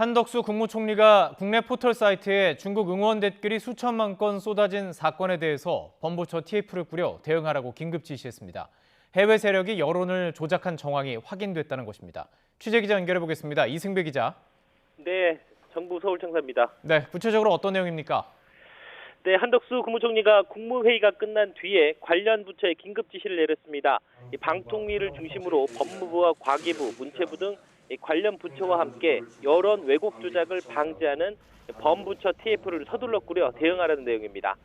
한덕수 국무총리가 국내 포털 사이트에 중국 응원 댓글이 수천만 건 쏟아진 사건에 대해서 범부처 TF를 꾸려 대응하라고 긴급 지시했습니다. 해외 세력이 여론을 조작한 정황이 확인됐다는 것입니다. 취재기자 연결해 보겠습니다. 이승배 기자. 네, 정부 서울청사입니다. 네, 구체적으로 어떤 내용입니까? 네, 한덕수 국무총리가 국무회의가 끝난 뒤에 관련 부처에 긴급 지시를 내렸습니다. 방통위를 중심으로 법무부와 과기부, 문체부 등 관련 부처와 함께 여론 왜곡 조작을 방지하는 범부처 TF를 서둘러 꾸려 대응하라는 내용입니다.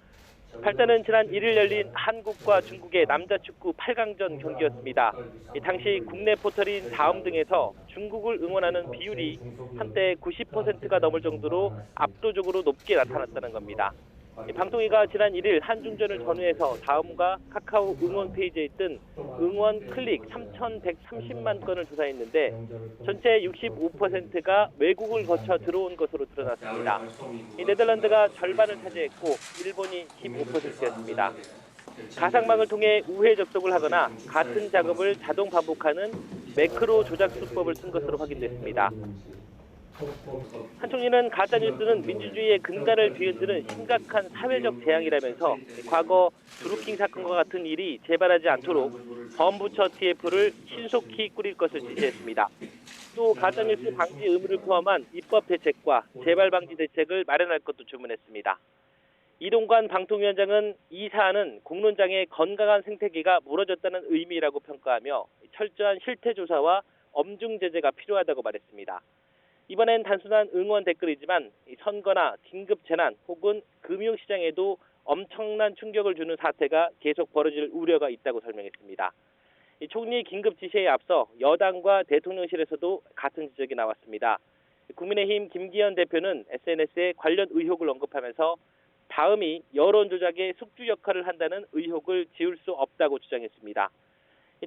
발단은 지난 1일 열린 한국과 중국의 남자축구 8강전 경기였습니다. 당시 국내 포털인 다음 등에서 중국을 응원하는 비율이 한때 90%가 넘을 정도로 압도적으로 높게 나타났다는 겁니다. 방통위가 지난 1일 한중전을 전후해서 다음과 카카오 응원 페이지에 있던 응원 클릭 3,130만 건을 조사했는데 전체 65%가 외국을 거쳐 들어온 것으로 드러났습니다. 네덜란드가 절반을 차지했고 일본이 15%였습니다. 가상망을 통해 우회 접속을 하거나 같은 작업을 자동 반복하는 매크로 조작 수법을 쓴 것으로 확인됐습니다. 한 총리는 가짜뉴스는 민주주의의 근간을 뒤흔드는 심각한 사회적 재앙이라면서 과거 드루킹 사건과 같은 일이 재발하지 않도록 범부처 TF를 신속히 꾸릴 것을 지시했습니다. 또 가짜뉴스 방지 의무를 포함한 입법 대책과 재발 방지 대책을 마련할 것도 주문했습니다. 이동관 방통위원장은 이 사안은 공론장의 건강한 생태계가 무너졌다는 의미라고 평가하며 철저한 실태 조사와 엄중 제재가 필요하다고 말했습니다. 이번엔 단순한 응원 댓글이지만 선거나 긴급 재난 혹은 금융시장에도 엄청난 충격을 주는 사태가 계속 벌어질 우려가 있다고 설명했습니다. 총리 긴급 지시에 앞서 여당과 대통령실에서도 같은 지적이 나왔습니다. 국민의힘 김기현 대표는 SNS에 관련 의혹을 언급하면서 다음이 여론 조작의 숙주 역할을 한다는 의혹을 지울 수 없다고 주장했습니다.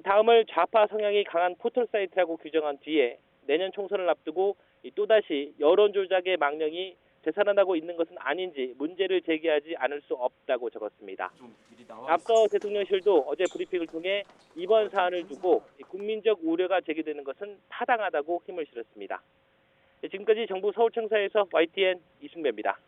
다음을 좌파 성향이 강한 포털 사이트라고 규정한 뒤에 내년 총선을 앞두고 또다시 여론 조작의 망령이 되살아나고 있는 것은 아닌지 문제를 제기하지 않을 수 없다고 적었습니다. 앞서 대통령실도 어제 브리핑을 통해 이번 사안을 두고 국민적 우려가 제기되는 것은 타당하다고 힘을 실었습니다. 지금까지 정부 서울청사에서 YTN 이승배입니다.